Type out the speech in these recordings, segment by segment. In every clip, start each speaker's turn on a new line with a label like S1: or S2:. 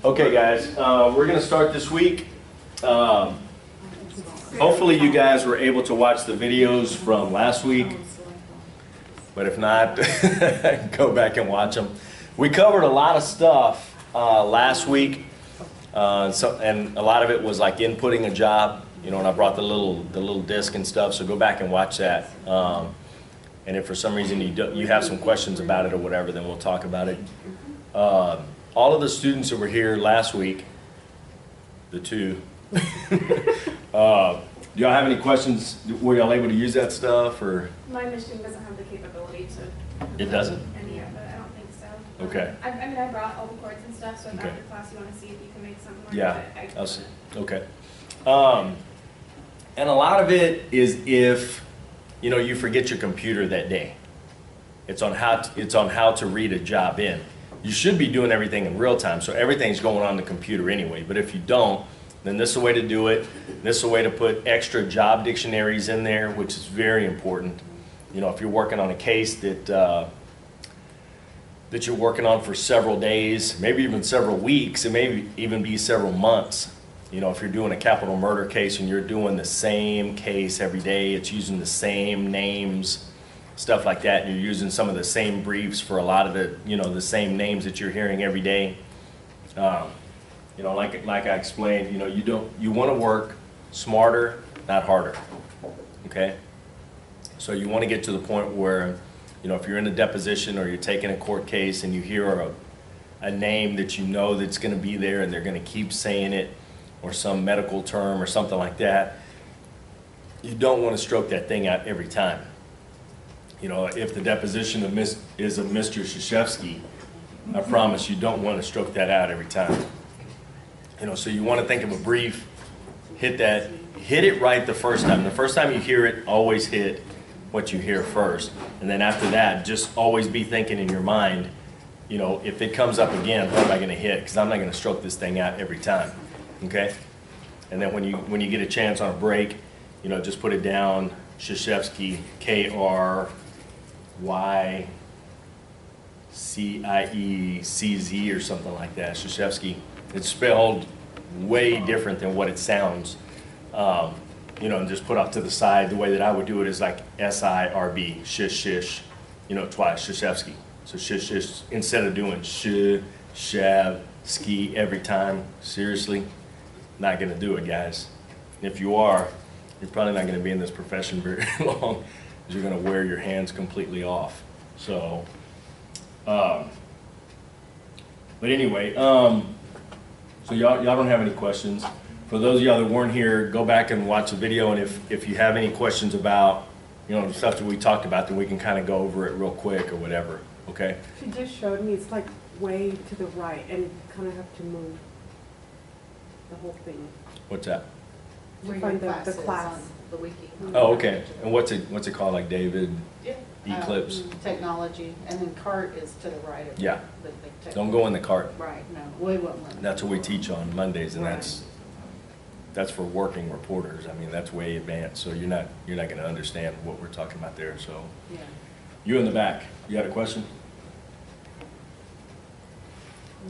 S1: Okay, guys, we're going to start this week. Hopefully you guys were able to watch the videos from last week, but if not, go back and watch them. We covered a lot of stuff last week, and a lot of it was like inputting a job, you know, and I brought the little disc and stuff, so go back and watch that. And if for some reason you have some questions about it or whatever, then we'll talk about it. All of the students that were here last week, the two, do y'all have any questions? Were y'all able to use that stuff, or?
S2: My machine doesn't have the capability to.
S1: It doesn't?
S2: Any of it, I don't think so.
S1: Okay.
S2: I mean, I brought all the cords and stuff, so if
S1: Okay.
S2: after class you want to see if you can make something work.
S1: Yeah.
S2: I
S1: Okay. And a lot of it is if, you know, you forget your computer that day. It's on how to read a job in. You should be doing everything in real time, so everything's going on the computer anyway. But if you don't, then this is the way to do it. This is the way to put extra job dictionaries in there, which is very important. You know, if you're working on a case that you're working on for several days, maybe even several weeks, it may even be several months. You know, if you're doing a capital murder case and you're doing the same case every day, it's using the same names, stuff like that, and you're using some of the same briefs for a lot of the, you know, the same names that you're hearing every day. You know, like I explained, you know, you want to work smarter, not harder, okay? So you want to get to the point where, you know, if you're in a deposition or you're taking a court case and you hear a name that you know that's going to be there and they're going to keep saying it, or some medical term or something like that, you don't want to stroke that thing out every time. You know, if the deposition is of Mr. Krzyzewski, I promise you don't want to stroke that out every time. You know, so you want to think of a brief, hit it right the first time. The first time you hear it, always hit what you hear first. And then after that, just always be thinking in your mind, you know, if it comes up again, what am I going to hit? Because I'm not going to stroke this thing out every time. Okay? And then when you get a chance on a break, you know, just put it down, Krzyzewski, K-R-Y-C-I-E-C-Z or something like that, Krzyzewski. It's spelled way different than what it sounds. You know, and just put off to the side. The way that I would do it is like S-I-R-B, shish, you know, twice, Krzyzewski. So shish, instead of doing shav-ski every time, seriously, not gonna do it, guys. If you are, you're probably not gonna be in this profession very long, because you're gonna wear your hands completely off. So, but anyway, so y'all don't have any questions. For those of y'all that weren't here, go back and watch the video, and if you have any questions about, you know, the stuff that we talked about, then we can kind of go over it real quick or whatever, okay?
S3: She just showed me it's like way to the right, and you kind of have to move the whole thing.
S1: What's that?
S4: Where
S3: Find
S4: your
S3: the class.
S4: on the wiki.
S1: Oh, okay. And what's it called, like David?
S4: Yeah.
S1: Eclipse?
S4: Technology, and then CART is to the right of
S1: Yeah.
S4: the big
S1: Don't go in the cart.
S4: Right, no, we wouldn't let them.
S1: That's what we teach on Mondays, and
S4: Right.
S1: that's for working reporters. I mean, that's way advanced, so you're not going to understand what we're talking about there. So,
S4: Yeah.
S1: you in the back, you had a question?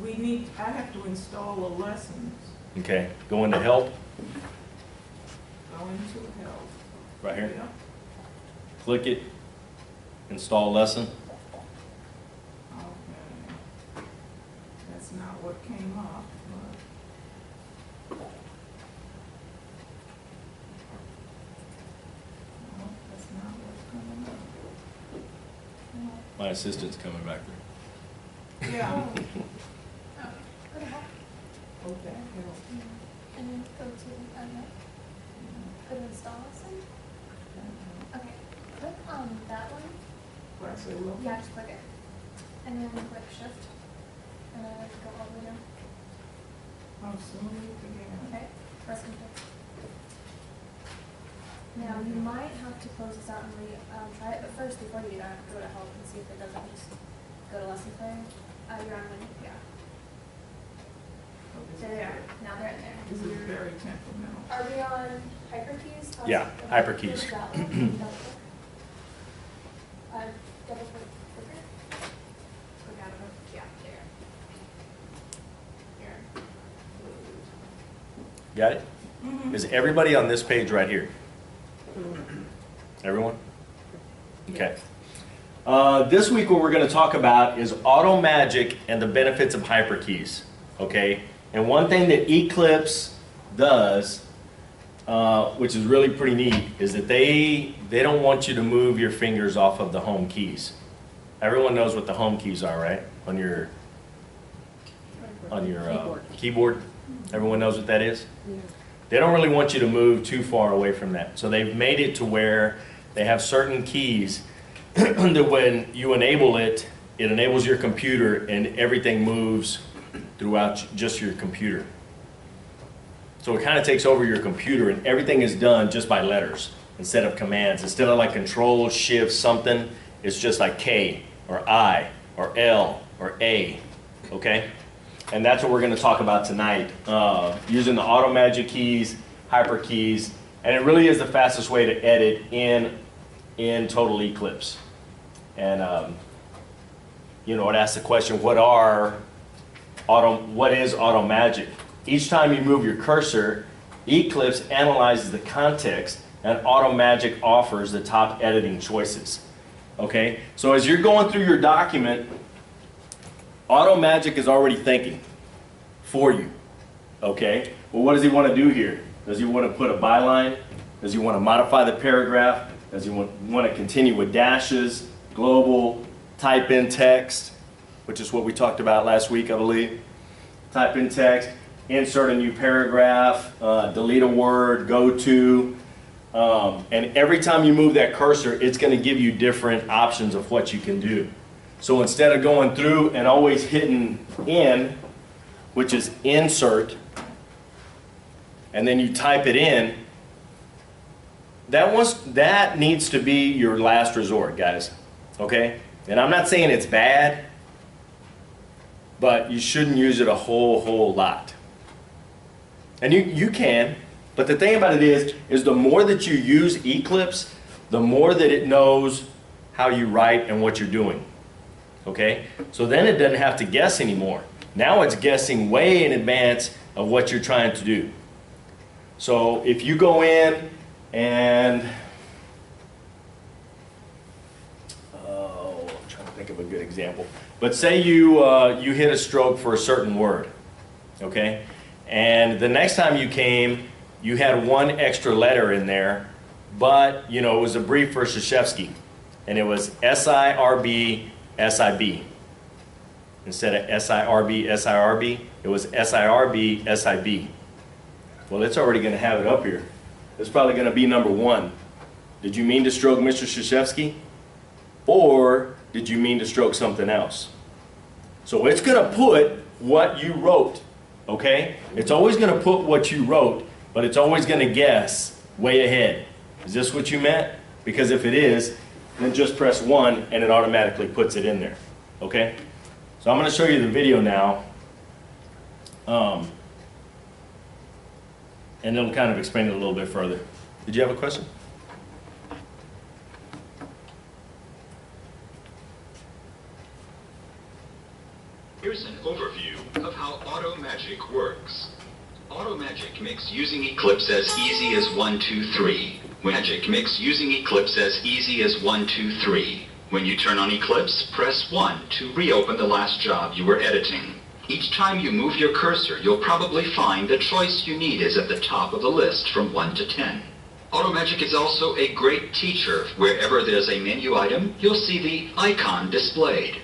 S5: I have to install the lessons,
S1: Okay, go into help
S5: go into health.
S1: right here.
S5: Yeah.
S1: Click it, install lesson.
S5: Okay. That's not what came up, but. No, that's not what's coming up.
S1: My assistant's coming back there.
S5: Yeah.
S2: Okay.
S5: Okay.
S2: And then go to put install lesson. Okay. Click on that one.
S5: Press it, look.
S2: Yeah, just click it. And then click shift. And then go all the way down.
S5: How soon we begin?
S2: Okay. Press enter. Now you might have to close this out and try it, but first before you do that, go to help and see if it doesn't just go to lesson player. You're on menu, yeah. There they are. Now they're in there.
S5: This is very temperamental.
S2: Are we on hyperkeys?
S1: Yeah, hyperkeys.
S2: Double click. Double click. Click out of it. Yeah, there.
S1: Got it? Is everybody on this page right here? Everyone? Okay. This week what we're going to talk about is Auto Magic and the benefits of hyperkeys. Okay? And one thing that Eclipse does, which is really pretty neat, is that they don't want you to move your fingers off of the home keys. Everyone knows what the home keys are, right? On your keyboard. Everyone knows what that is?
S3: Yeah.
S1: They don't really want you to move too far away from that. So they've made it to where they have certain keys that when you enable it, it enables your computer and everything moves throughout just your computer. So it kind of takes over your computer and everything is done just by letters instead of commands. Instead of like control, shift, something, it's just like K or I or L or A, okay? And that's what we're going to talk about tonight, using the Auto Magic keys, hyper keys, and it really is the fastest way to edit in Total Eclipse. And you know, it asks the question, what is Auto Magic? Each time you move your cursor, Eclipse analyzes the context, and Auto Magic offers the top editing choices. Okay, so as you're going through your document, Auto Magic is already thinking for you. Okay, well, what does he want to do here? Does he want to put a byline? Does he want to modify the paragraph? Does he want to continue with dashes, global, type in text, which is what we talked about last week, I believe. Type in text, insert a new paragraph, delete a word, go to. And every time you move that cursor, it's going to give you different options of what you can do. So instead of going through and always hitting in, which is insert, and then you type it in, that needs to be your last resort, guys. Okay? And I'm not saying it's bad, but you shouldn't use it a whole lot. And you can, but the thing about it is the more that you use Eclipse, the more that it knows how you write and what you're doing. Okay? So then it doesn't have to guess anymore. Now it's guessing way in advance of what you're trying to do. So if you go in and, I'm trying to think of a good example. But say you hit a stroke for a certain word, okay? And the next time you came, you had one extra letter in there, but you know, it was a brief for Krzyzewski, and it was SIRB, SIB. Instead of SIRB, SIRB, it was SIRB, SIB. Well, it's already going to have it up here. It's probably going to be number 1. Did you mean to stroke Mr. Krzyzewski? Or did you mean to stroke something else? So it's going to put what you wrote, okay? It's always going to put what you wrote, but it's always going to guess way ahead. Is this what you meant? Because if it is, then just press 1 and it automatically puts it in there, okay? So I'm going to show you the video now, and it'll kind of explain it a little bit further. Did you have a question?
S6: Here's an overview of how Auto Magic works. Auto Magic makes using Eclipse as easy as 1, 2, 3. Magic makes using Eclipse as easy as 1, 2, 3. When you turn on Eclipse, press 1 to reopen the last job you were editing. Each time you move your cursor, you'll probably find the choice you need is at the top of the list from 1 to 10. Auto Magic is also a great teacher. Wherever there's a menu item, you'll see the icon displayed.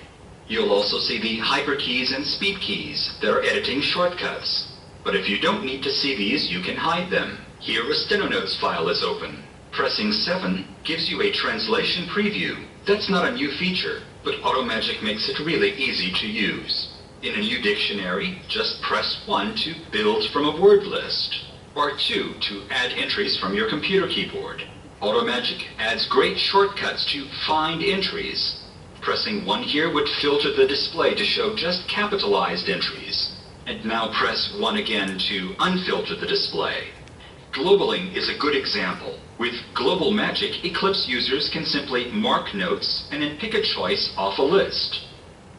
S6: You'll also see the hyper keys and speed keys that are editing shortcuts. But if you don't need to see these, you can hide them. Here a Steno Notes file is open. Pressing 7 gives you a translation preview. That's not a new feature, but Auto Magic makes it really easy to use. In a new dictionary, just press 1 to build from a word list, or 2 to add entries from your computer keyboard. Auto Magic adds great shortcuts to find entries. Pressing 1 here would filter the display to show just capitalized entries. And now press 1 again to unfilter the display. Globaling is a good example. With Global Magic, Eclipse users can simply mark notes and then pick a choice off a list.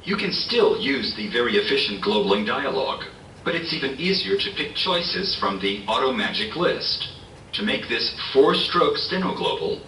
S6: You can still use the very efficient globaling dialog, But it's even easier to pick choices from the AutoMagic list. To make this 4-stroke steno global,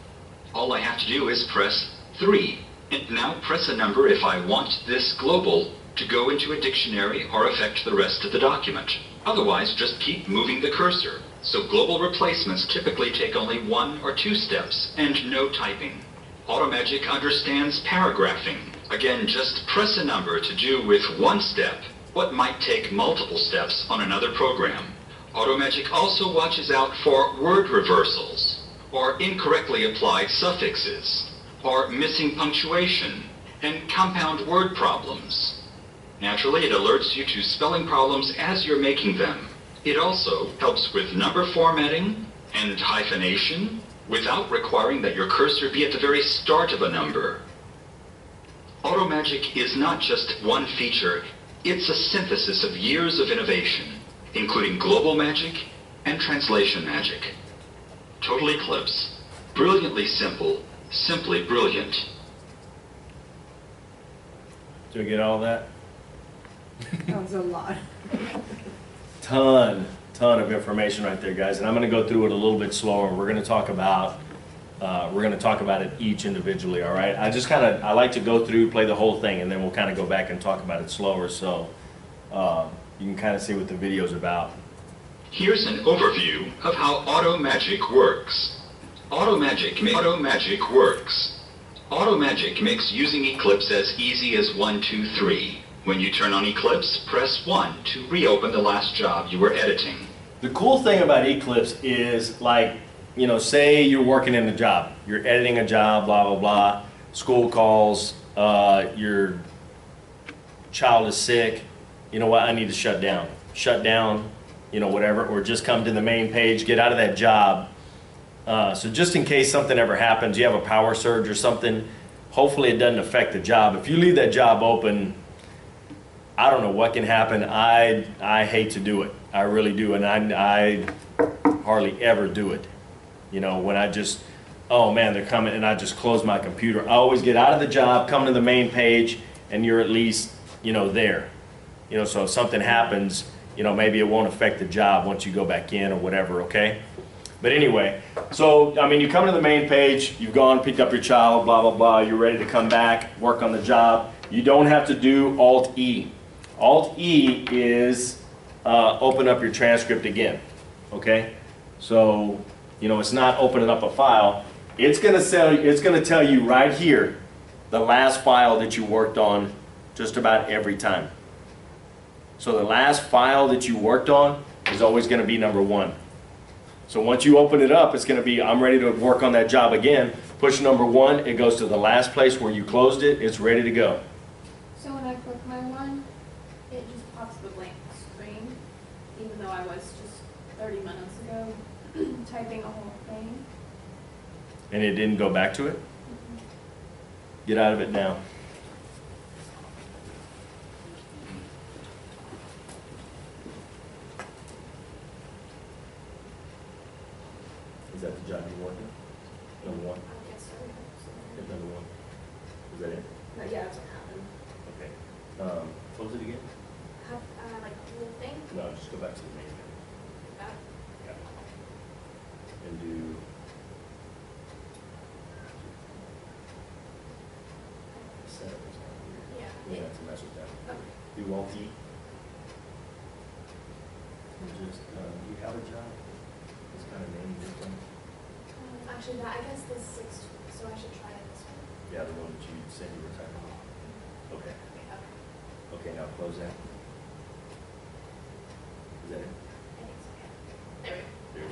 S6: all I have to do is press 3, and now press a number if I want this global to go into a dictionary or affect the rest of the document. Otherwise, just keep moving the cursor. So global replacements typically take only 1 or 2 steps and no typing. AutoMagic understands paragraphing. Again, just press a number to do with 1 step what might take multiple steps on another program. AutoMagic also watches out for word reversals, or incorrectly applied suffixes, or missing punctuation, and compound word problems. Naturally, it alerts you to spelling problems as you're making them. It also helps with number formatting and hyphenation without requiring that your cursor be at the very start of a number. AutoMagic is not just one feature, it's a synthesis of years of innovation, including global magic and translation magic. Total Eclipse. Brilliantly simple, simply brilliant.
S1: Did we get all that?
S3: That was a lot.
S1: Ton of information right there, guys, and I'm going to go through it a little bit slower. We're going to talk about it each individually. All right. I like to go through, play the whole thing, and then we'll kind of go back and talk about it slower, so you can kind of see what the video's about.
S6: Here's an overview of how AutoMagic works. AutoMagic works. AutoMagic makes using Eclipse as easy as 1, 2, 3. When you turn on Eclipse, press 1 to reopen the last job you were editing.
S1: The cool thing about Eclipse is, like, you know, say you're working in a job, you're editing a job, blah, blah, blah, school calls, your child is sick, you know what, I need to shut down, you know, whatever, or just come to the main page, get out of that job. So just in case something ever happens, you have a power surge or something, hopefully it doesn't affect the job. If you leave that job open, I don't know what can happen. I hate to do it. I really do, and I hardly ever do it. You know, when I just, oh man, they're coming, and I just close my computer. I always get out of the job, come to the main page, and you're at least, you know, there. You know, so if something happens, you know, maybe it won't affect the job once you go back in or whatever, okay? But anyway, so, I mean, you come to the main page, you've gone, picked up your child, blah, blah, blah, you're ready to come back, work on the job. You don't have to do Alt-E. Alt-E is open up your transcript again, okay? So, you know, it's not opening up a file. It's gonna tell you right here the last file that you worked on just about every time. So the last file that you worked on is always gonna be number 1. So once you open it up, it's gonna be, I'm ready to work on that job again. Push number 1, it goes to the last place where you closed it, it's ready to go.
S2: So when I click my one, it just pops the blank screen, even though I was just 30 minutes ago typing a whole thing.
S1: And it didn't go back to it? Get out of it now. Is that the job you're working? Number 1?
S2: Yes, sir.
S1: Hit number 1. Is that it?
S2: No, yeah, that's what happened.
S1: Okay. Close it again?
S2: Have, like the whole thing?
S1: No, just go back to the main menu.
S2: That.
S1: Yeah. And do. Setup is kind of weird.
S2: Yeah.
S1: We have to mess with that.
S2: Okay.
S1: Do Alt-E. And just, you have a job? It's kind of named different.
S2: Actually, I guess this 6, so I should try it this one.
S1: Yeah, the one that you said you were typing on. Okay.
S2: Okay.
S1: Okay, now close that. Is that it?
S2: I think so, yeah. There we go.
S1: There it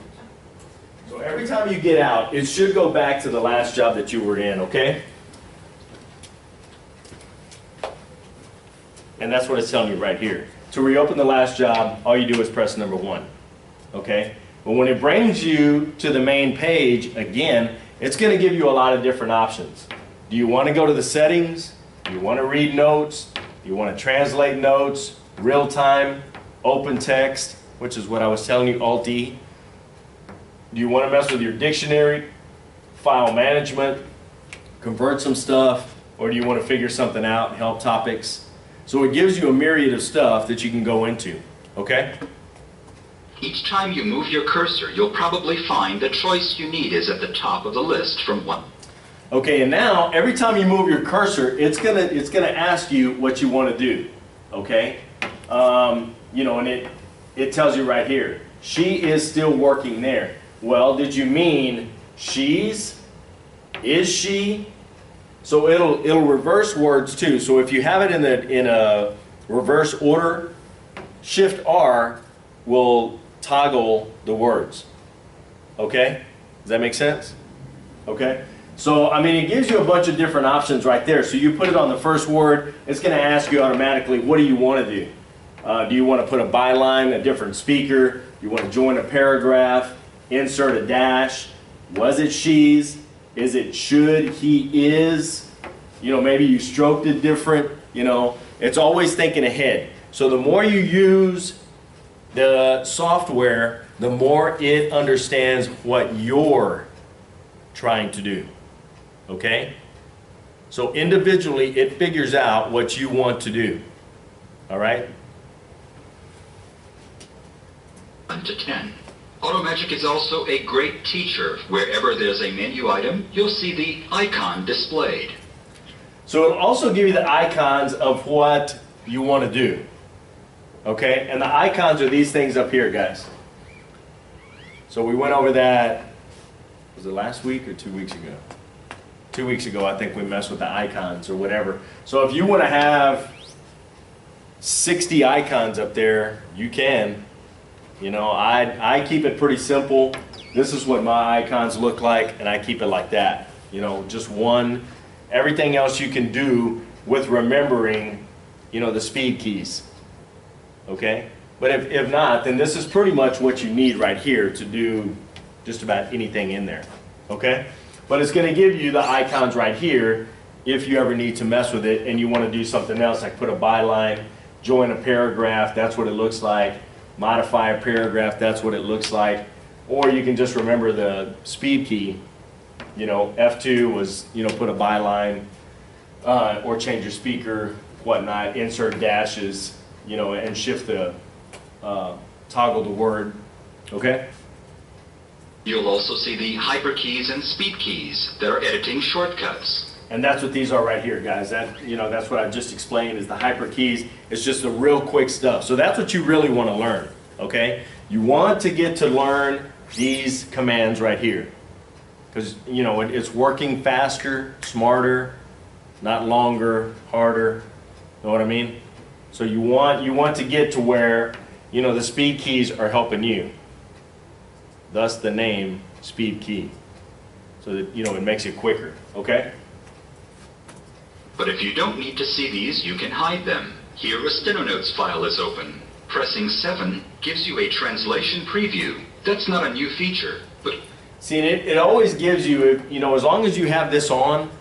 S1: is. So every time you get out, it should go back to the last job that you were in, okay? And that's what it's telling you right here. To reopen the last job, all you do is press number 1, okay? But when it brings you to the main page, again, it's going to give you a lot of different options. Do you want to go to the settings? Do you want to read notes? Do you want to translate notes? Real time? Open text? Which is what I was telling you, Alt-E. Do you want to mess with your dictionary? File management? Convert some stuff? Or do you want to figure something out? Help topics? So it gives you a myriad of stuff that you can go into. Okay?
S6: Each time you move your cursor, you'll probably find the choice you need is at the top of the list from 1.
S1: Okay, and now every time you move your cursor, it's gonna ask you what you want to do. Okay? You know, and it tells you right here, she is still working there. Well, did you mean she's? Is she? So it'll reverse words too. So if you have it in a reverse order, Shift R will toggle the words. Okay? Does that make sense? Okay? So, I mean, it gives you a bunch of different options right there. So you put it on the first word, it's going to ask you automatically, what do you want to do? Do you want to put a byline, a different speaker? You want to join a paragraph, insert a dash? Was it she's? Is it should, he is? You know, maybe you stroked it different. You know, it's always thinking ahead. So the more you use the software, the more it understands what you're trying to do. Okay? So individually, it figures out what you want to do. All right?
S6: 1 to 10. AutoMagic is also a great teacher. Wherever there's a menu item, you'll see the icon displayed.
S1: So it'll also give you the icons of what you want to do. Okay? And the icons are these things up here, guys. So we went over that, was it last week or 2 weeks ago? 2 weeks ago, I think we messed with the icons or whatever. So if you want to have 60 icons up there, you can. You know, I keep it pretty simple. This is what my icons look like, and I keep it like that. You know, just one. Everything else you can do with remembering, you know, the speed keys. Okay? But if not, then this is pretty much what you need right here to do just about anything in there. Okay? But it's going to give you the icons right here if you ever need to mess with it and you want to do something else, like put a byline, join a paragraph, that's what it looks like. Modify a paragraph, that's what it looks like. Or you can just remember the speed key. You know, F2 was, you know, put a byline, or change your speaker, whatnot, insert dashes, you know, and shift the, toggle the word. Okay?
S6: You'll also see the hyperkeys and speed keys that are editing shortcuts.
S1: And that's what these are right here, guys. That, you know, that's what I just explained is the hyper keys. It's just the real quick stuff. So that's what you really want to learn, okay? You want to get to learn these commands right here. Because, you know, it's working faster, smarter, not longer, harder. Know what I mean? So you want to get to where, you know, the speed keys are helping you. Thus the name speed key. So that, you know, it makes it quicker, okay?
S6: But if you don't need to see these, you can hide them. Here a Steno Notes file is open. Pressing 7 gives you a translation preview. That's not a new feature, but...
S1: See, it always gives you, you know, as long as you have this on,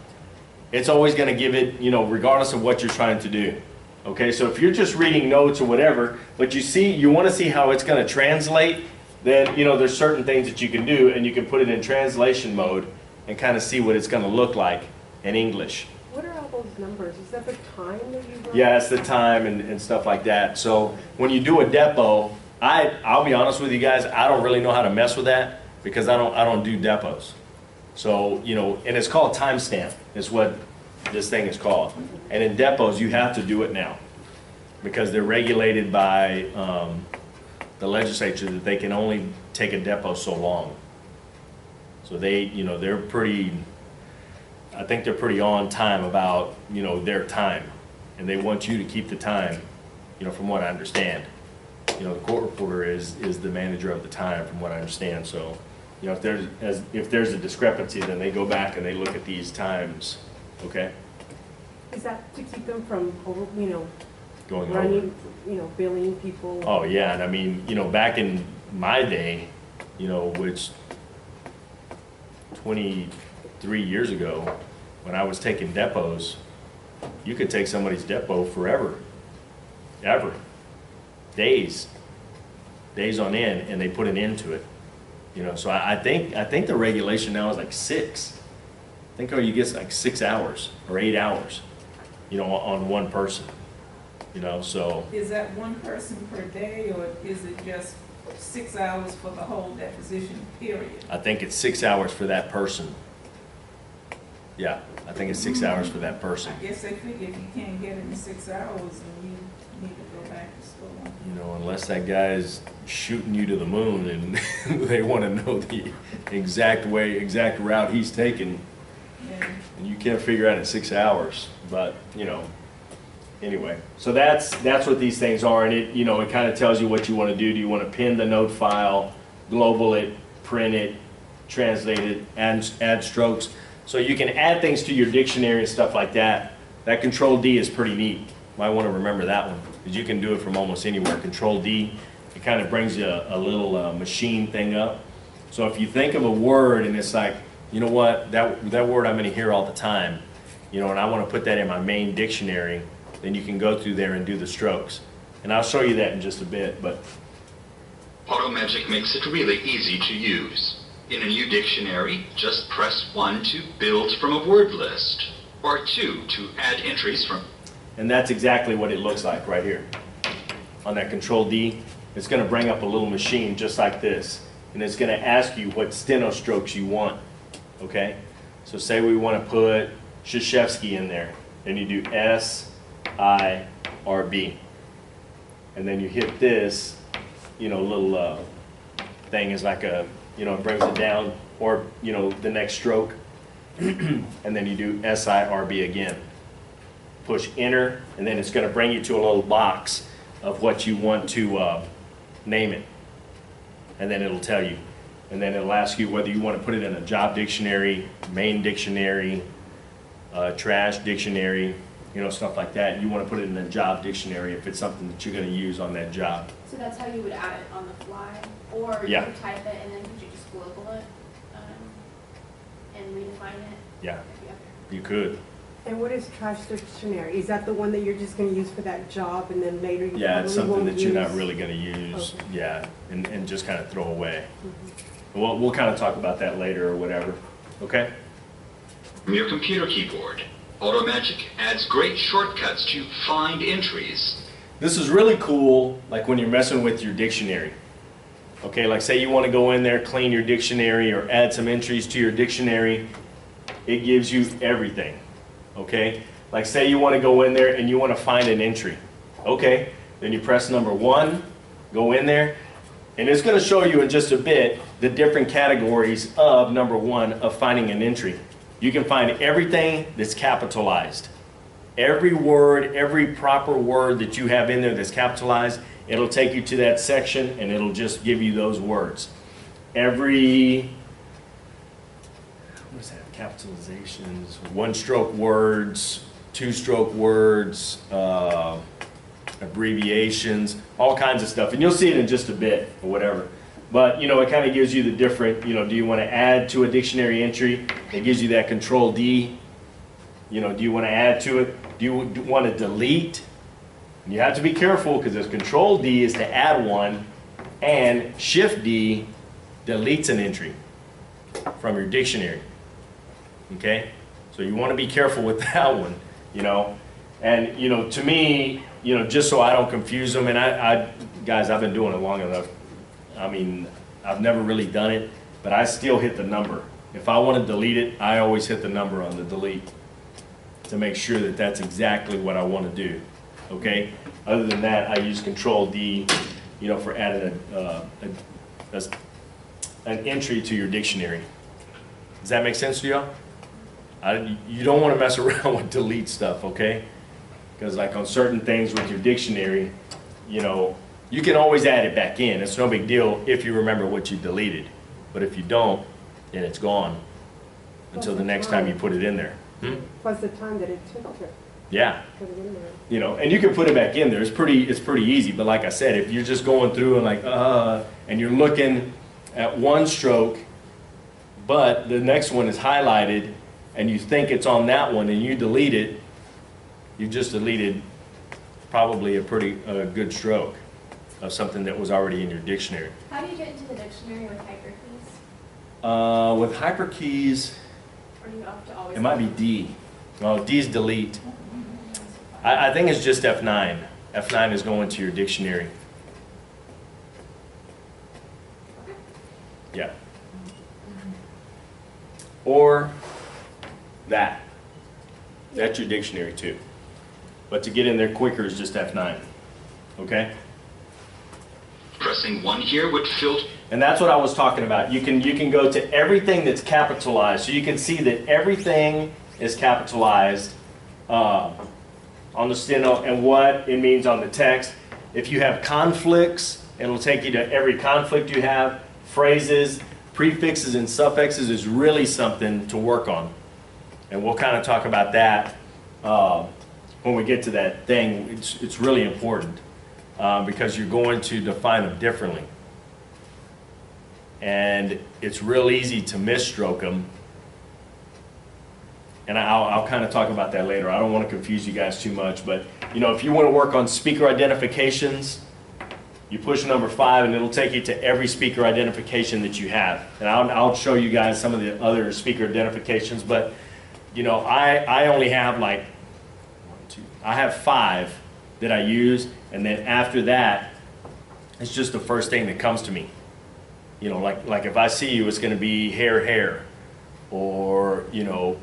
S1: it's always going to give it, you know, regardless of what you're trying to do. Okay, so if you're just reading notes or whatever, but you want to see how it's going to translate, then, you know, there's certain things that you can do, and you can put it in translation mode and kind of see what it's going to look like in English.
S3: What are all those numbers? Is that the time that you wrote?
S1: Yeah, it's the time and stuff like that. So when you do a depot, I'll be honest with you guys, I don't really know how to mess with that because I don't do depots. So, you know, and it's called timestamp is what this thing is called. And in depots, you have to do it now because they're regulated by the legislature that they can only take a depot so long. So they, you know, they're pretty, I think they're pretty on time about, you know, their time. And they want you to keep the time, you know, from what I understand. You know, the court reporter is the manager of the time from what I understand. So, you know, if there's a discrepancy, then they go back and they look at these times, okay?
S3: Is that to keep them from, you know,
S1: Going
S3: running,
S1: over.
S3: you know, billing people?
S1: Oh, yeah, and I mean, you know, back in my day, you know, which 23 years ago, when I was taking depots, you could take somebody's depot forever, ever, days on end, and they put an end to it. You know, so I think the regulation now is like 6. I think all you get is like 6 hours or 8 hours, you know, on one person. you know, so.
S5: Is that one person per day, or is it just 6 hours for the whole deposition period?
S1: I think it's 6 hours for that person. Yeah, I think it's 6 hours for that person.
S5: I guess they figure if you can't get it in 6 hours, then you need to go back to school.
S1: You know, unless that guy's shooting you to the moon and they want to know the exact route he's taking,
S5: Yeah.
S1: and you can't figure out in 6 hours. But, you know, anyway, so that's what these things are, and it, you know, it kind of tells you what you want to do. Do you want to pin the note file, global it, print it, translate it, add strokes? So you can add things to your dictionary and stuff like that. That Control D is pretty neat. Might want to remember that one, because you can do it from almost anywhere. Control D, it kind of brings you a little machine thing up. So if you think of a word and it's like, you know what, that word I'm going to hear all the time, you know, and I want to put that in my main dictionary, then you can go through there and do the strokes. And I'll show you that in just a bit, but.
S6: AutoMagic makes it really easy to use. In a new dictionary, just press 1 to build from a word list, or 2 to add entries from.
S1: And that's exactly what it looks like right here. On that Control D, it's going to bring up a little machine just like this. And it's going to ask you what steno strokes you want. Okay? So say we want to put Krzyzewski in there. Then you do S-I-R-B. And then you hit this, you know, little thing is like a, you know, it brings it down, or, you know, the next stroke. And then you do S-I-R-B again. Push enter, and then it's going to bring you to a little box of what you want to name it. And then it'll tell you. And then it'll ask you whether you want to put it in a job dictionary, main dictionary, trash dictionary, you know, stuff like that. You want to put it in a job dictionary if it's something that you're going to use on that job.
S2: So that's how you would add it on the fly, or you
S1: Yeah.
S2: could type it and then could you just global it and redefine it?
S1: Yeah,
S2: If you have to.
S1: you could.
S3: And what is trash dictionary? Is that the one that you're just gonna use for that job and then later you
S1: Yeah, it's
S3: probably
S1: something
S3: won't
S1: that you're not
S3: use?
S1: really going to use.
S3: Okay.
S1: Yeah, and just kind of throw away. We'll kind of talk about that later or whatever. Okay?
S6: From your computer keyboard, AutoMagic adds great shortcuts to find entries.
S1: This is really cool, like when you're messing with your dictionary. Okay, like say you want to go in there, clean your dictionary, or add some entries to your dictionary. It gives you everything. Okay, like say you want to go in there and you want to find an entry. Okay, then you press number 1, go in there, and it's going to show you in just a bit the different categories of number 1 of finding an entry. You can find everything that's capitalized. Every word, every proper word that you have in there that's capitalized, it'll take you to that section and it'll just give you those words. Every, what is that, capitalizations, one-stroke words, two-stroke words, abbreviations, all kinds of stuff. And you'll see it in just a bit or whatever. But, you know, it kind of gives you the different, you know, do you want to add to a dictionary entry? It gives you that Control D. You know, do you want to add to it? Do you want to delete? And you have to be careful because there's Control D is to add one, and Shift D deletes an entry from your dictionary. Okay? So you want to be careful with that one, you know. And, you know, to me, you know, just so I don't confuse them, and guys, I've been doing it long enough. I mean, I've never really done it, but I still hit the number. If I want to delete it, I always hit the number on the delete to make sure that that's exactly what I want to do. Okay? Other than that, I use Control D, you know, for adding an entry to your dictionary. Does that make sense to y'all? You don't want to mess around with delete stuff, okay? Because like on certain things with your dictionary, you know, you can always add it back in. It's no big deal if you remember what you deleted. But if you don't, then it's gone until the next time you put it in there.
S3: Plus the time that it took to
S1: Yeah.
S3: put it in there.
S1: You know, and you can put it back in there. It's pretty easy. But like I said, if you're just going through and like, and you're looking at one stroke, but the next one is highlighted, and you think it's on that one, and you delete it, you just deleted probably a pretty good stroke of something that was already in your dictionary.
S2: How do you get into the dictionary with hyperkeys?
S1: With hyperkeys,
S2: Or do you have to always?
S1: it might be D. Well, D's delete. I think it's just F9. F9 is going to your dictionary. Yeah. Or that. That's your dictionary too. But to get in there quicker is just F9. Okay?
S6: Pressing 1 here would filter.
S1: And that's what I was talking about. You can go to everything that's capitalized. So you can see that everything is capitalized on the steno and what it means on the text. If you have conflicts, it'll take you to every conflict you have. Phrases, prefixes, and suffixes is really something to work on. And we'll kind of talk about that when we get to that thing. It's really important because you're going to define them differently. And it's real easy to misstroke them. And I'll kind of talk about that later. I don't want to confuse you guys too much, but you know, if you want to work on speaker identifications, you push number 5 and it'll take you to every speaker identification that you have. And I'll show you guys some of the other speaker identifications, but you know, I only have like I have 5 that I use, and then after that, it's just the first thing that comes to me. You know, like if I see you, it's going to be hair, or you know,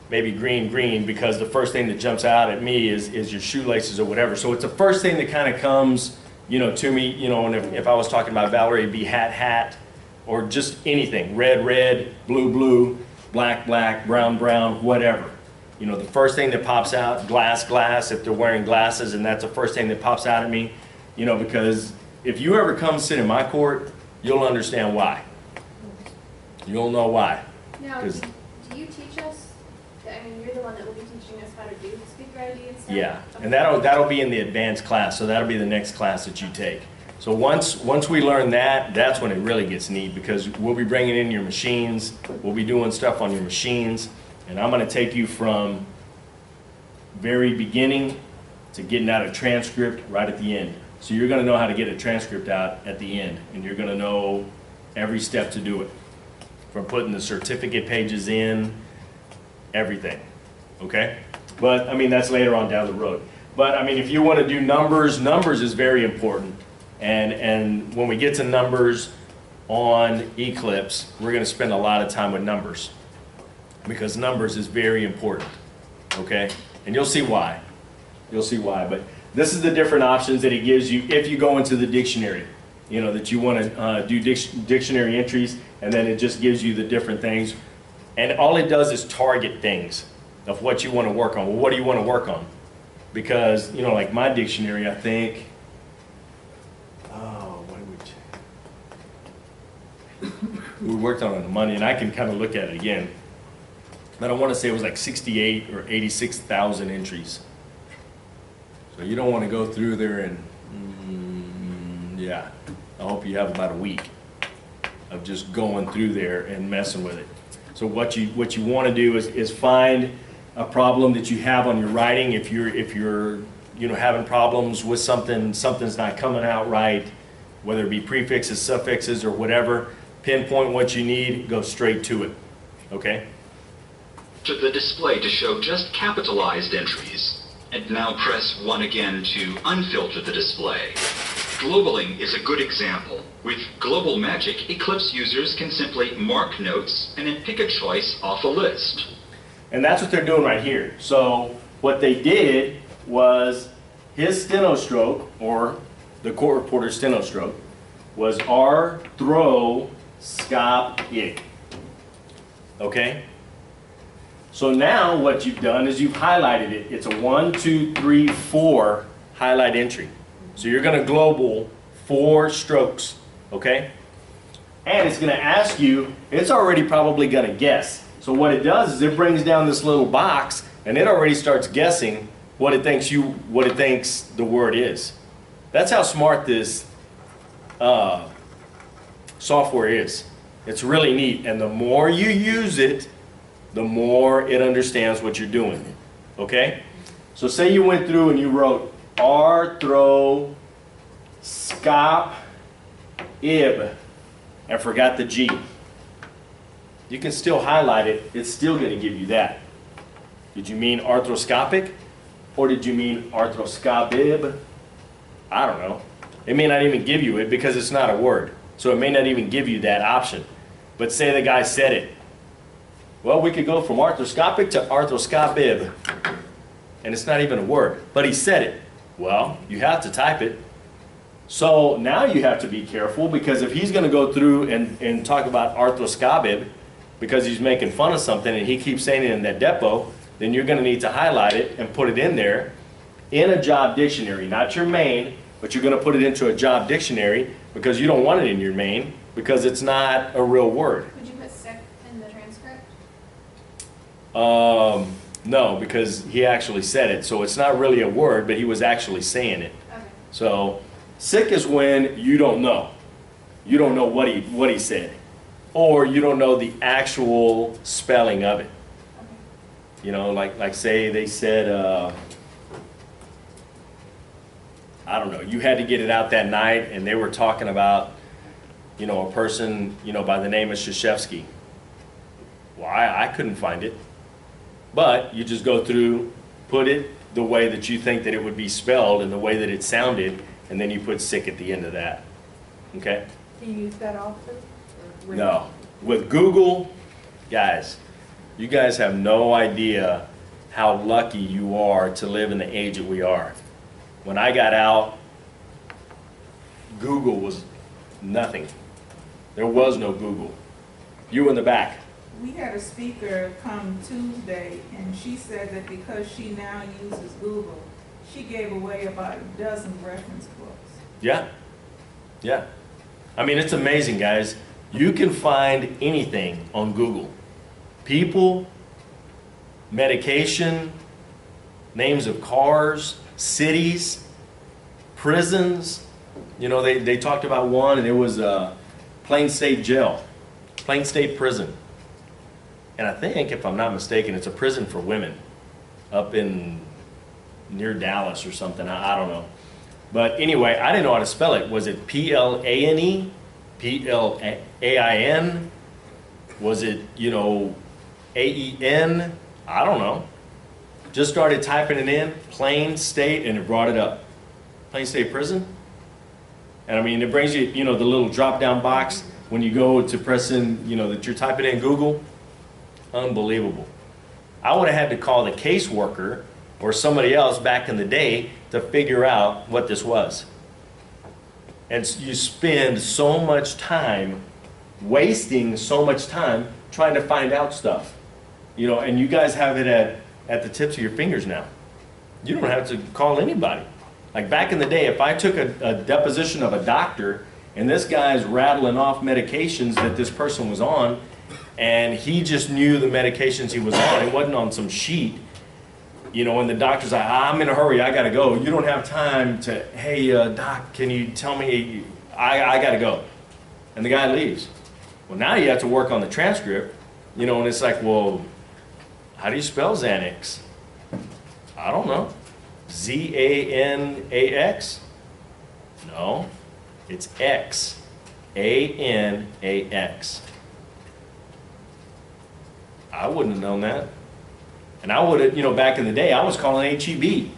S1: maybe green, because the first thing that jumps out at me is your shoelaces or whatever. So it's the first thing that kind of comes, you know, to me. You know, and if I was talking about Valerie, it'd be hat, or just anything, red, blue, black, brown, whatever. You know, the first thing that pops out, glass, if they're wearing glasses, and that's the first thing that pops out at me, you know, because if you ever come sit in my court, you'll understand why. You'll know why.
S2: Now,
S1: 'Cause-
S2: do you teach us? I mean, you're the one that will be teaching us how to do the speaker ID and stuff.
S1: Yeah,
S2: Okay.
S1: and that'll be in the advanced class, so that'll be the next class that you take. So once we learn that, that's when it really gets neat, because we'll be bringing in your machines, we'll be doing stuff on your machines, and I'm going to take you from very beginning to getting out a transcript right at the end. So you're going to know how to get a transcript out at the end, and you're going to know every step to do it, from putting the certificate pages in, everything, okay? But, I mean, that's later on down the road. But, I mean, if you want to do numbers is very important. And when we get to numbers on Eclipse, we're going to spend a lot of time with numbers, because numbers is very important, okay? And you'll see why. You'll see why. But this is the different options that it gives you if you go into the dictionary, you know, that you want to do dictionary entries, and then it just gives you the different things. And all it does is target things of what you want to work on. Well, what do you want to work on? Because, you know, like my dictionary, I think, we worked on it on Monday, and I can kind of look at it again. But I want to say it was like 68 or 86,000 entries. So you don't want to go through there and, yeah, I hope you have about a week of just going through there and messing with it. So what you want to do is find a problem that you have on your writing. If you're you know, having problems with something's not coming out right, whether it be prefixes, suffixes, or whatever, pinpoint what you need, go straight to it, okay?
S6: To the display to show just capitalized entries. And now press 1 again to unfilter the display. Globaling is a good example. With Global Magic, Eclipse users can simply mark notes and then pick a choice off a list.
S1: And that's what they're doing right here. So what they did was his steno stroke, or the court reporter's steno stroke, was arthroscopic. Okay? So now what you've done is you've highlighted it. It's a 1, 2, 3, 4 highlight entry. So you're going to global 4 strokes, okay? And it's going to ask you, it's already probably going to guess. So what it does is it brings down this little box, and it already starts guessing what it thinks the word is. That's how smart this software is. It's really neat, and the more you use it, the more it understands what you're doing, okay? So say you went through and you wrote arthroscopib and forgot the G. You can still highlight it, it's still going to give you that. Did you mean arthroscopic, or did you mean arthroscopib? I don't know. It may not even give you it because it's not a word. So it may not even give you that option. But say the guy said it. Well, we could go from arthroscopic to arthroscopib. And it's not even a word, but he said it. Well, you have to type it. So now you have to be careful, because if he's going to go through and talk about arthroscopib because he's making fun of something and he keeps saying it in that depot, then you're going to need to highlight it and put it in there in a job dictionary, not your main, but you're going to put it into a job dictionary because you don't want it in your main because it's not a real word.
S2: Would you put sick in the transcript?
S1: No, because he actually said it. So it's not really a word, but he was actually saying it.
S2: Okay.
S1: So sick is when you don't know. You don't know what he said. Or you don't know the actual spelling of it.
S2: Okay.
S1: You know, like say they said, I don't know, you had to get it out that night and they were talking about, you know, a person, you know, by the name of Krzyzewski. Well, I couldn't find it. But you just go through, put it the way that you think that it would be spelled and the way that it sounded, and then you put sick at the end of that. Okay?
S3: Do you use that often? Or
S1: No. With Google, guys, you guys have no idea how lucky you are to live in the age that we are. When I got out, Google was nothing. There was no Google. You in the back.
S5: We had a speaker come Tuesday, and she said that because she now uses Google, she gave away about a dozen reference books.
S1: Yeah. Yeah. I mean, it's amazing, guys. You can find anything on Google. People, medication, names of cars, cities, prisons. You know, they talked about one, and it was Plain State Jail, Plain State Prison. And I think, if I'm not mistaken, it's a prison for women up in near Dallas or something. I don't know. But anyway, I didn't know how to spell it. Was it Plane? Plain? Was it, you know, Aen? I don't know. Just started typing it in, Plain State, and it brought it up. Plain State Prison? And I mean, it brings you, you know, the little drop-down box when you go to press in, you know, that you're typing in Google. Unbelievable. I would have had to call the caseworker or somebody else back in the day to figure out what this was. And you spend so much time, wasting so much time trying to find out stuff. You know, and you guys have it at the tips of your fingers now. You don't have to call anybody. Like back in the day, if I took a deposition of a doctor and this guy's rattling off medications that this person was on, and he just knew the medications he was on, it wasn't on some sheet, you know, and the doctor's like, I'm in a hurry, I gotta go. You don't have time to, hey, doc, can you tell me, I gotta go. And the guy leaves. Well, now you have to work on the transcript, you know, and it's like, well, how do you spell Xanax? I don't know. Z-A-N-A-X? No, it's X. A-N-A-X. I wouldn't have known that. And I would have, you know, back in the day, I was calling H-E-B.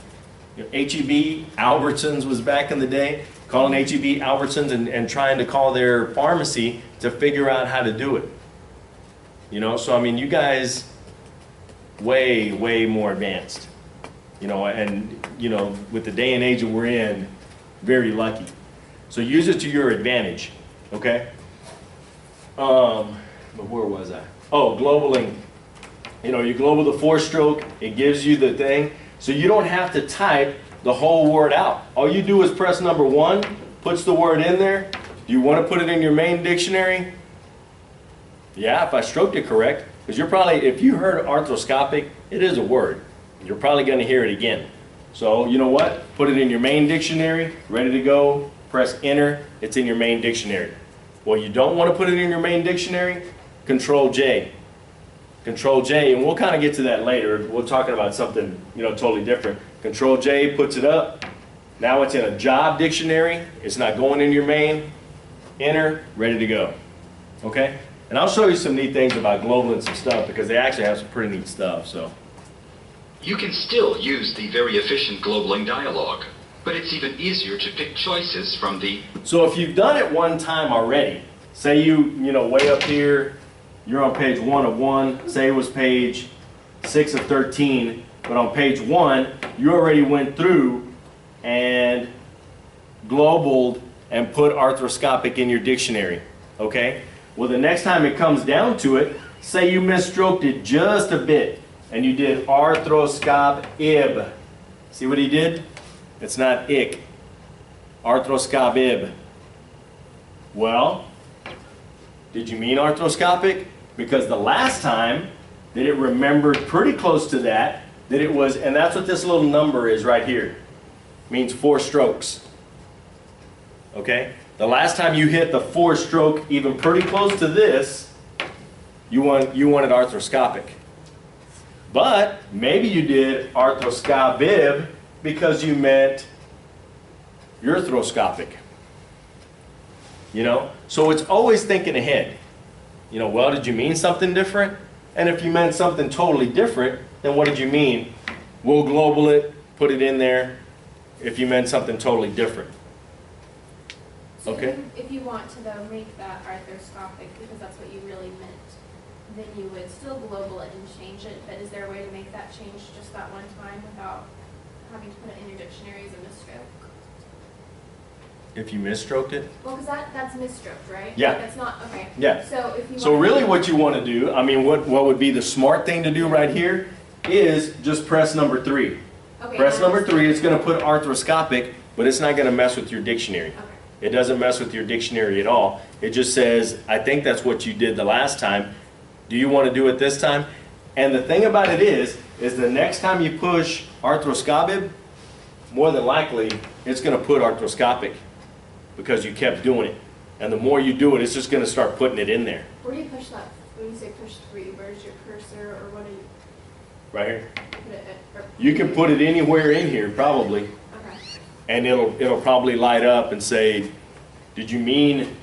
S1: You know, H-E-B, Albertsons was back in the day, calling H-E-B, Albertsons, and trying to call their pharmacy to figure out how to do it. You know, so I mean, you guys, way, way more advanced. You know, and, you know, with the day and age that we're in, very lucky. So use it to your advantage, okay? But where was I? Oh, globaling. You know, you global the 4-stroke, it gives you the thing. So you don't have to type the whole word out. All you do is press number 1, puts the word in there. Do you want to put it in your main dictionary? Yeah, if I stroked it correct. Because you're probably, if you heard arthroscopic, it is a word. You're probably going to hear it again. So you know what? Put it in your main dictionary, ready to go, press enter, it's in your main dictionary. Well, you don't want to put it in your main dictionary? Control J. Control J, and we'll kind of get to that later. We're talking about something, you know, totally different. Control J puts it up. Now it's in a job dictionary. It's not going in your main. Enter, ready to go. Okay? And I'll show you some neat things about global and some stuff because they actually have some pretty neat stuff. So
S6: You can still use the very efficient globaling dialog. but it's even easier to pick choices from the
S1: So if you've done it one time already, say you know, way up here, you're on page 1 of 1, say it was page 6 of 13, but on page 1, you already went through and globaled and put arthroscopic in your dictionary, okay? Well, the next time it comes down to it, say you misstroked it just a bit, and you did arthroscop-ib. See what he did? It's not ick. Arthroscop-ib. Well, did you mean arthroscopic? Because the last time that it remembered pretty close to that it was, and that's what this little number is right here. Means 4 strokes. Okay? The last time you hit the 4 stroke, even pretty close to this, you wanted arthroscopic. But maybe you did arthroscop-ib because you meant urthroscopic. You know? So it's always thinking ahead. You know, well, did you mean something different? And if you meant something totally different, then what did you mean? We'll global it, put it in there, if you meant something totally different.
S2: So
S1: Okay.
S2: if you want to though make that arthroscopic, because that's what you really meant, then you would still global it and change it, but is there a way to make that change just that one time without having to put it in your dictionary as a misstroke?
S1: If you misstroked it?
S2: Well, because that's misstroked, right?
S1: Yeah.
S2: That's not, okay.
S1: Yeah.
S2: So if you
S1: So
S2: wanna-
S1: really what you want to do, I mean, what would be the smart thing to do right here is just press number 3.
S2: Okay,
S1: Press
S2: I
S1: number
S2: understand.
S1: 3, it's going to put arthroscopic, but it's not going to mess with your dictionary.
S2: Okay.
S1: It doesn't mess with your dictionary at all. It just says, I think that's what you did the last time. Do you want to do it this time? And the thing about it is the next time you push arthroscopic, more than likely, it's going to put arthroscopic because you kept doing it. And the more you do it, it's just going to start putting it in there.
S2: Where do you push that? When you say push 3, where's your cursor, or what do you
S1: Right here.
S2: put it at? Or-
S1: You can put it anywhere in here, probably.
S2: Okay.
S1: And it'll probably light up and say, did you mean,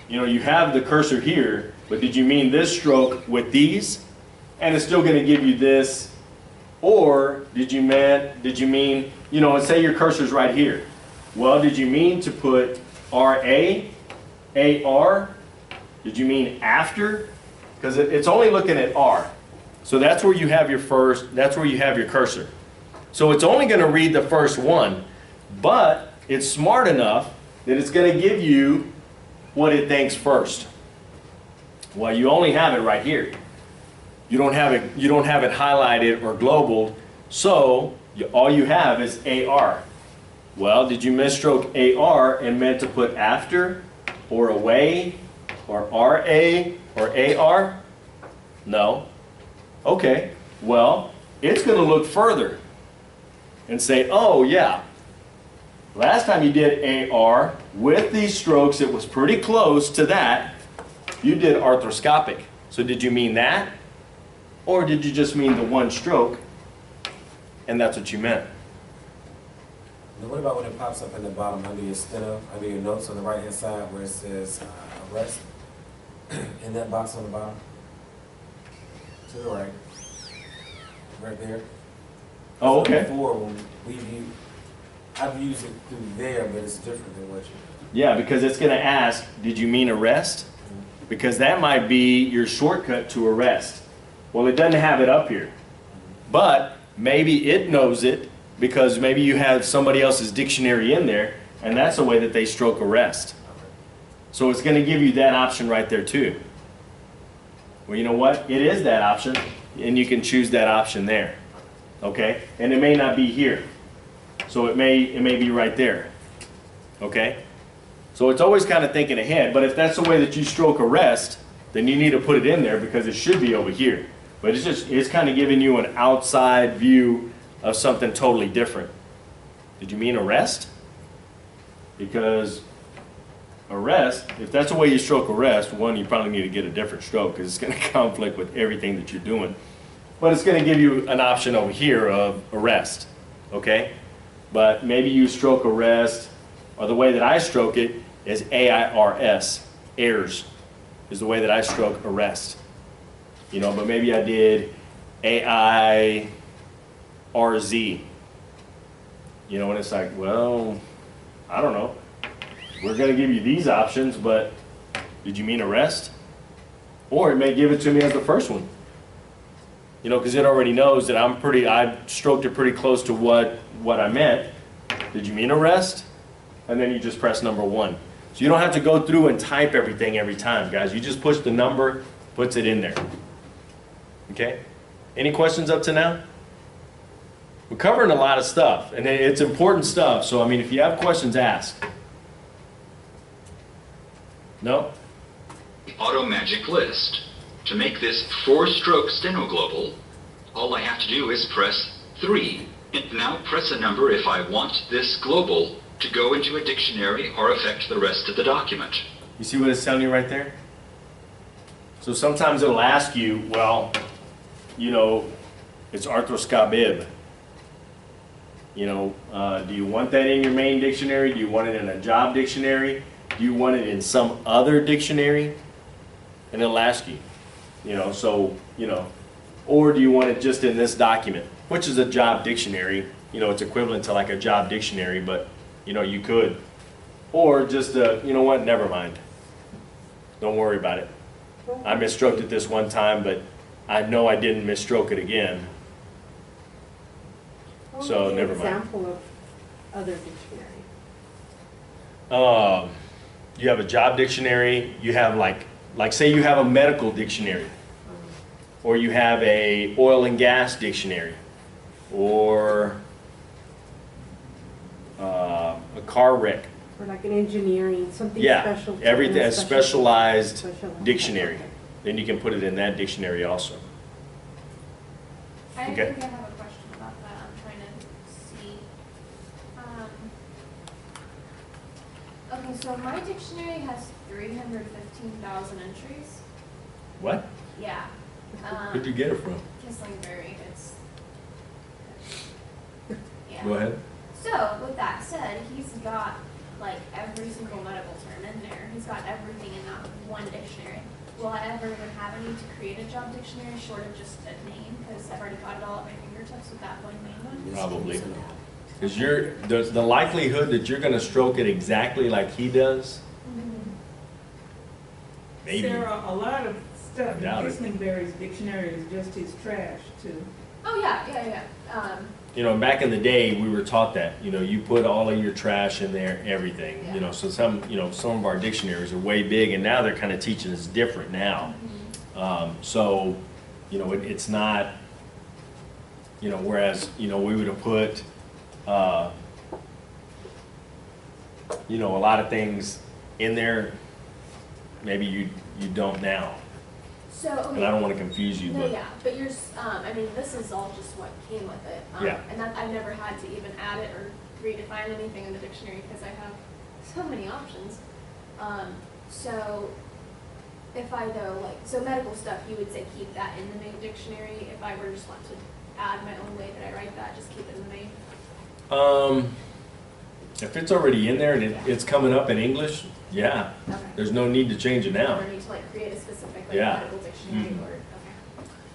S1: you know, you have the cursor here, but did you mean this stroke with these? And it's still going to give you this. Or did you mean, you know, say your cursor's right here. Well, did you mean to put RA, AR? Did you mean after? Because it's only looking at R. So that's where you have your that's where you have your cursor. So it's only going to read the first one, but it's smart enough that it's going to give you what it thinks first. Well, you only have it right here. You don't have it highlighted or globaled, so all you have is AR. Well, did you misstroke AR and meant to put after or away or RA or AR? No. Okay, well, it's going to look further and say, oh yeah, last time you did AR with these strokes, it was pretty close to that. You did arthroscopic. So did you mean that? Or did you just mean the one stroke and that's what you meant?
S7: Now what about when it pops up in the bottom under your steno, under your notes on the right hand side where it says arrest? In that box on the bottom? To the right. Right there.
S1: Oh, okay.
S7: Before when I've used it through there, but it's different than what you.
S1: Yeah, because it's going to ask, did you mean arrest? Because that might be your shortcut to arrest. Well, it doesn't have it up here. But maybe it knows it because maybe you have somebody else's dictionary in there, and that's the way that they stroke arrest. So it's going to give you that option right there too. Well, you know what? It is that option, and you can choose that option there. Okay? And it may not be here. So it may be right there. Okay? So it's always kind of thinking ahead, but if that's the way that you stroke arrest, then you need to put it in there because it should be over here. But it's kind of giving you an outside view of something totally different. Did you mean arrest? Because arrest, if that's the way you stroke arrest, one, you probably need to get a different stroke because it's going to conflict with everything that you're doing. But it's going to give you an option over here of arrest, okay? But maybe you stroke arrest, or the way that I stroke it is AIRS, airs, is the way that I stroke arrest. You know, but maybe I did AIRZ. You know, and it's like, well, I don't know. We're gonna give you these options, but did you mean arrest? Or it may give it to me as the first one. You know, because it already knows that I stroked it pretty close to what I meant. Did you mean arrest? And then you just press number 1. So you don't have to go through and type everything every time, guys. You just push the number, puts it in there. Okay? Any questions up to now? We're covering a lot of stuff, and it's important stuff. So, I mean, if you have questions, ask. No?
S6: Auto Magic List. To make this 4-stroke steno global, all I have to do is press 3. And now press a number if I want this global to go into a dictionary or affect the rest of the document.
S1: You see what it's telling you right there? So sometimes it'll ask you, well, you know, it's arthroscopib. You know, do you want that in your main dictionary? Do you want it in a job dictionary? Do you want it in some other dictionary? And it'll ask you, you know, so, you know, or do you want it just in this document, which is a job dictionary? You know, it's equivalent to like a job dictionary, but, you know, you could. Or just, you know what, never mind. Don't worry about it. I misstroked it this one time, but I know I didn't misstroke it again. So never mind.
S3: Example of other dictionary.
S1: You have a job dictionary. You have like say you have a medical dictionary, or you have a oil and gas dictionary, or a car wreck.
S3: Or like an engineering, something
S1: Yeah,
S3: special.
S1: everything, a specialized
S3: specialized.
S1: dictionary. Then you can put it in that dictionary also.
S2: I
S1: Okay.
S2: think I have a question about that. I'm trying to see. Okay, so my dictionary has 315,000 entries.
S1: What?
S2: Yeah.
S1: Where'd you get it from?
S2: Kislingberry, it's. Yeah.
S1: Go ahead.
S2: So, with that said, he's got like every single medical term in there. He's got everything in that one dictionary. Will I ever even have a need to create a job dictionary short of just a name? Because I've already got it all at my fingertips with that one main one.
S1: Probably. Because the likelihood that you're going to stroke it exactly like he does, maybe.
S5: Sarah, a lot of stuff in
S1: Doubt it.
S5: Kislingberry's dictionary is just his trash too.
S2: Oh yeah.
S1: You know, back in the day, we were taught that. You know, you put all of your trash in there, everything. You know, so some of our dictionaries are way big, and now they're kind of teaching us different now. So, you know, it's not. You know, whereas we would have put, you know, a lot of things in there. Maybe you don't now.
S2: So, okay.
S1: And I don't want to confuse you,
S2: No,
S1: but
S2: yeah, but yours, I mean, this is all just what came with it.
S1: Yeah.
S2: And that, I've never had to even add it or redefine anything in the dictionary because I have so many options. So if I go so medical stuff, you would say keep that in the main dictionary. If I were just want to add my own way that I write that, just keep it in the main.
S1: if it's already in there and it's coming up in English, yeah,
S2: Okay.
S1: there's no need to change it now.
S2: Or need to like create a specific
S1: Yeah.
S2: medical dictionary
S1: Mhm.
S2: or, okay.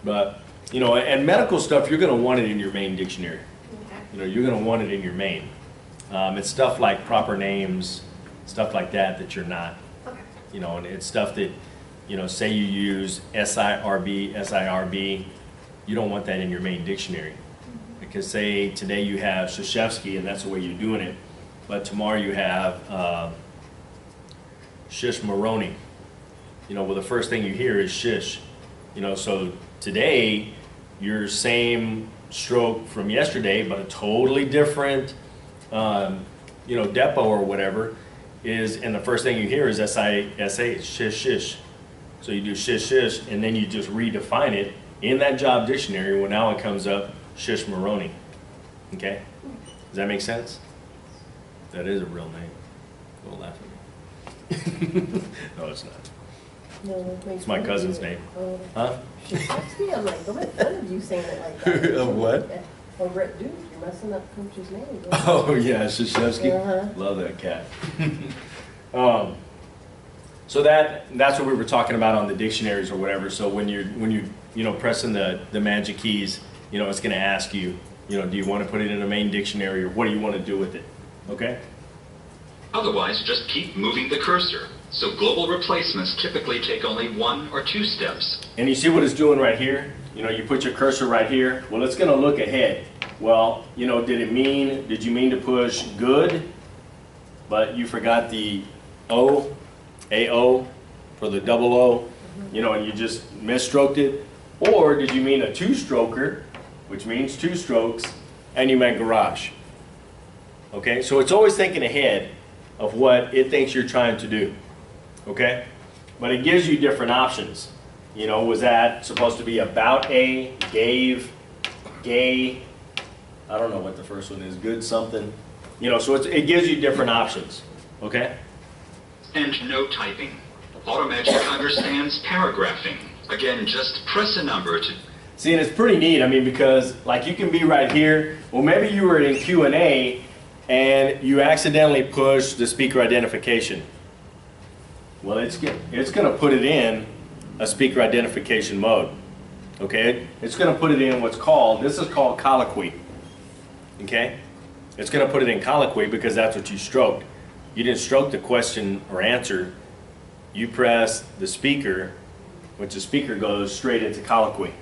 S1: But, you know, and medical stuff, you're going to want it in your main dictionary.
S2: Okay.
S1: You know, you're going to want it in your main. It's stuff like proper names, stuff like that you're not.
S2: Okay.
S1: You know, and it's stuff that, you know, say you use SIRB, you don't want that in your main dictionary. Because say today you have Shashevsky and that's the way you're doing it, but tomorrow you have Shish Moroni. You know, well, the first thing you hear is shish. You know, so today your same stroke from yesterday, but a totally different, you know, depot or whatever is, and the first thing you hear is SISH, shish, shish. So you do shish, shish, and then you just redefine it in that job dictionary. Well, now it comes up Shish Moroni. Okay? Does that make sense? That is a real name. Don't laugh at me. No, it's not.
S8: No, it makes
S1: It's my
S8: fun of
S1: cousin's
S8: you.
S1: name.
S8: Oh,
S1: Huh?
S8: she texts me, I'm like, don't make fun of you saying it like that.
S1: Of what?
S8: Over at Duke, you're messing up Coach's name.
S1: Oh, yeah, Shashevsky.
S8: Uh-huh.
S1: Love that cat. So that's what we were talking about on the dictionaries or whatever. So when you pressing the magic keys, you know, it's going to ask you, You know, do you want to put it in the main dictionary, or what do you want to do with it? Okay?
S6: Otherwise, just keep moving the cursor. So global replacements typically take only 1 or 2 steps.
S1: And you see what it's doing right here? You know, you put your cursor right here. Well, it's going to look ahead. Well, you know, did you mean to push good, but you forgot the O, AO for the double O, you know, and you just misstroked it? Or did you mean a two-stroker, which means 2 strokes, and you meant garage? Okay, so it's always thinking ahead of what it thinks you're trying to do. Okay? But it gives you different options. You know, was that supposed to be about a, gave, gay, I don't know what the first one is, good something. You know, so it gives you different options. Okay?
S6: And no typing. Automagic understands paragraphing. Again, just press a number to...
S1: See, and it's pretty neat, I mean, because like you can be right here, well maybe you were in Q&A and you accidentally pushed the speaker identification. Well, it's going to put it in a speaker identification mode. Okay? It's going to put it in what's called, this is called colloquy. Okay? It's going to put it in colloquy because that's what you stroked. You didn't stroke the question or answer. You press the speaker, which the speaker goes straight into colloquy.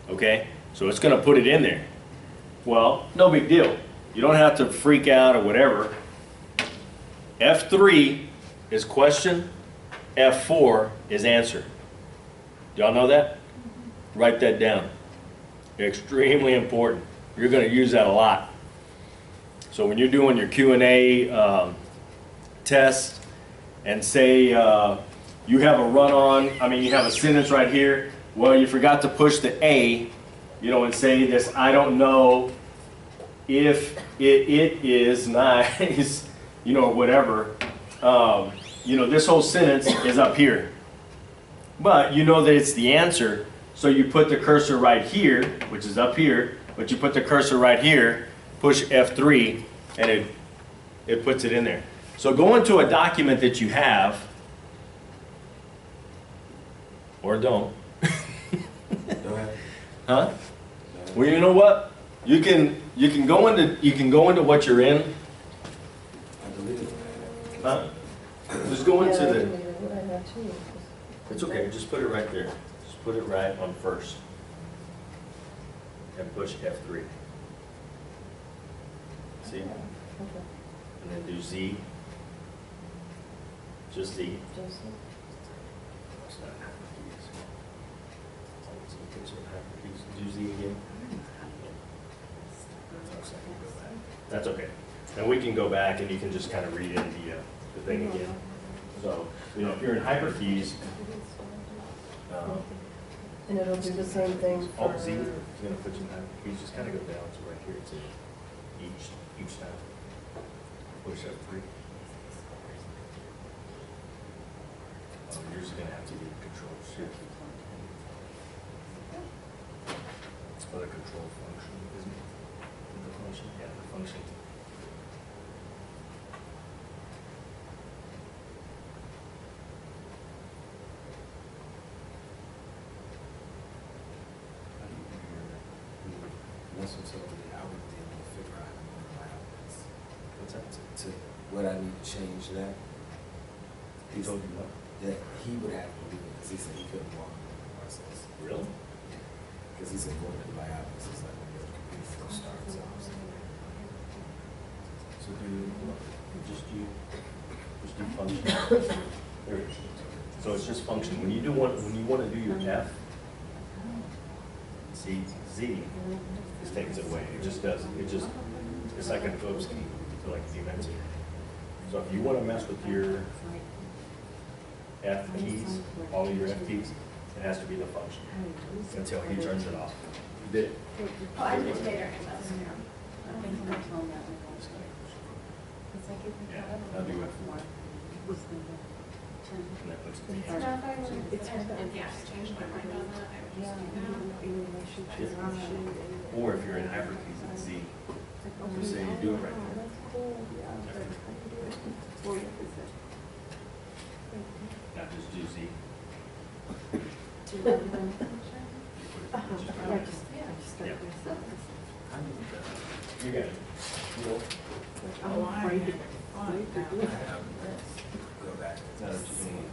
S1: Okay? So it's going to put it in there. Well, no big deal. You don't have to freak out or whatever. F3 is question, F4 is answer. Do y'all know that? Write that down. Extremely important. You're going to use that a lot. So when you're doing your Q&A test and say you have a run-on, I mean you have a sentence right here, well you forgot to push the A, you know, and say this, I don't know if it is nice, you know, or whatever. You know, this whole sentence is up here. But you know that it's the answer, so you put the cursor right here, which is up here, but you put the cursor right here, push F3, and it puts it in there. So go into a document that you have, or don't.
S7: Go ahead.
S1: Huh? Well, you know what? You can go into what you're in.
S7: I believe it.
S1: Huh? Just go into
S8: Yeah,
S1: the.
S8: what I have too.
S1: It's okay. Just put it right there. Just put it right on first, and push F3. See?
S8: Okay.
S1: And then do Z. Just Z.
S8: Just-
S1: It's not hyperkeys. So put some hyperkeys. Do Z again. That's okay. And we can go back and you can just kind of read in the thing again. So, you know, if you're in hyperkeys,
S8: And it'll do the same thing for.
S1: Alt Z, you're going to put some hyperkeys, just kind of go down to right here. It's each time. Push F3. Yours is going to have to be Control Shift. Or the control function, isn't it? The function? Yeah, the function.
S7: That's what told me I would be able to figure out how to move my outputs.
S1: What's that?
S7: To what I need to change that.
S1: He told you what?
S7: That he would have to do it because he said he couldn't walk through the process.
S1: Really?
S7: Because he said going to the biopics is like when your computer first starts up.
S1: So just do function. There it is. So it's just function. When you want to do your F, see Z, this takes it away. It just does. It's like an oops key. So like events. So if you want to mess with your F keys, all of your F keys, it has to be the function until he turns it off. You did it.
S2: Oh, I didn't take her emails.
S1: Yeah, I'll do F4. And that puts it in.
S2: So if I were to, yeah, change my mind on that, I would just do that.
S1: Or if you're in hyperkeys, it's Z. Just say you do it right there. Now just do Z.
S3: Yeah, just start
S1: Yeah.
S3: this.
S1: You got it.
S3: I'm
S5: Oh, I
S3: afraid to,
S5: am.
S3: afraid to do it.
S7: Go back.
S1: Now that you can-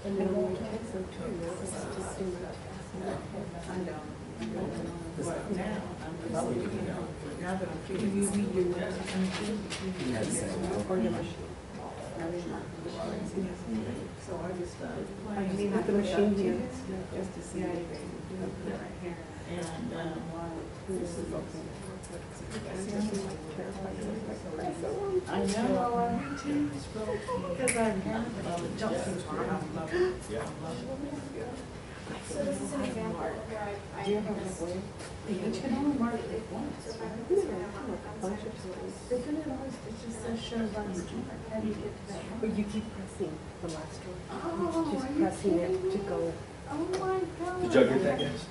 S3: And then when we take some too, it's just too much.
S4: I don't.
S5: But now, now that I'm
S3: Do
S5: feeling.
S3: you read your notes or your machine?
S5: So I just started
S3: I
S5: playing.
S3: mean, at the machine here.
S5: Just to see if they can do it right here. And, this is okay.
S4: I know. Because I have jumpsuits on.
S1: Yeah.
S2: So this is an example of where I.
S4: Do you have a way? You can only mark it once.
S2: So if I
S3: You
S2: was
S3: know,
S2: to
S3: it's
S2: have
S3: not a bunch of times.
S4: Isn't it always, it just says show last one? How do you get to that one?
S3: But you keep pressing the last one.
S4: Oh,
S3: Just
S4: are you
S3: pressing it
S4: kidding
S3: to
S4: me?
S3: go.
S4: Oh my God.
S1: Did y'all get that, guys?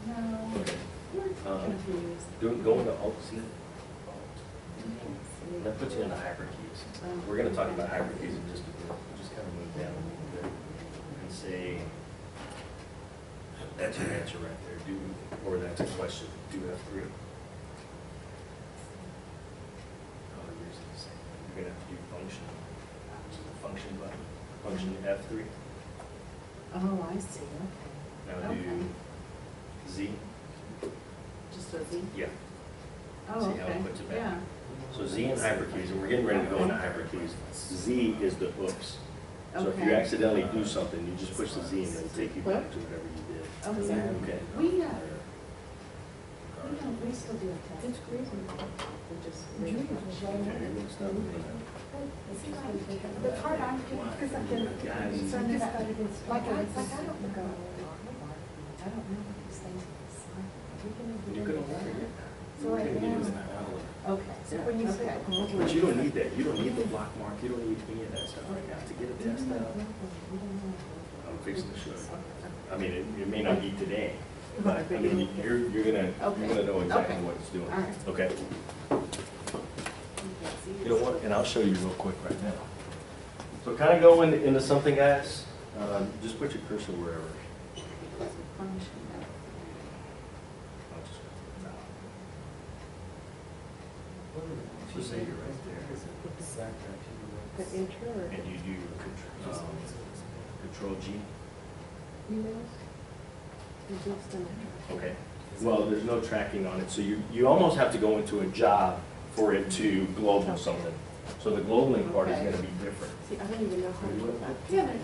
S4: No.
S1: Okay.
S4: You're confused.
S1: Go into Alt-C. That puts you in the hyper keys. We're gonna talk about hyper keys in just a bit. Just kind of move down a little bit and say, that's your answer right there, or that's a question, do F3. Oh, yours is the same. You're gonna have to do function, which is the function button, function F3.
S4: Oh, I see, okay.
S1: Now do
S4: Okay.
S1: Z,
S4: Just a Z?
S1: yeah.
S4: Oh,
S1: See how it
S4: okay,
S1: puts it back?
S4: yeah.
S1: So Z and hyperkeys, and we're getting ready to go into hyperkeys. Z is the oops. So if you
S4: Okay.
S1: accidentally do something, you just push the Z and it'll take you back to whatever you did.
S4: Okay.
S1: Okay.
S4: We still do a test. It's crazy. We just.
S1: Okay, you're gonna stop with that.
S8: The part I'm doing, because I've been concerned about it, it's like, I don't know.
S4: I don't know these things.
S1: You could have ordered it.
S8: So I
S1: You can
S8: am.
S1: use it now.
S4: Okay.
S8: So when you say.
S4: Okay.
S1: But you don't need that. You don't need the block mark. You don't need any of that stuff right now to get a test out. I'm fixing to show you. I mean, it may not be today, but I mean, you're gonna know exactly
S4: Okay.
S1: what it's doing.
S4: All right.
S1: Okay. You know what? And I'll show you real quick right now. So kind of go into something, guys. Just put your cursor wherever. I'll just- So say you're right there,
S3: The enter.
S1: and you do Control G.
S3: Emails. And just an enter.
S1: Okay. Well, there's no tracking on it, so you almost have to go into a job for it to global something. So the globaling part is gonna be different.
S3: See, I don't even know how to do that.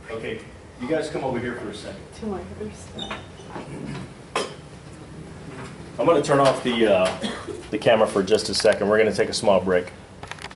S2: Yeah,
S1: Okay, you guys come over here for a second.
S3: Till I understand.
S1: I'm gonna turn off the camera for just a second. We're gonna take a small break.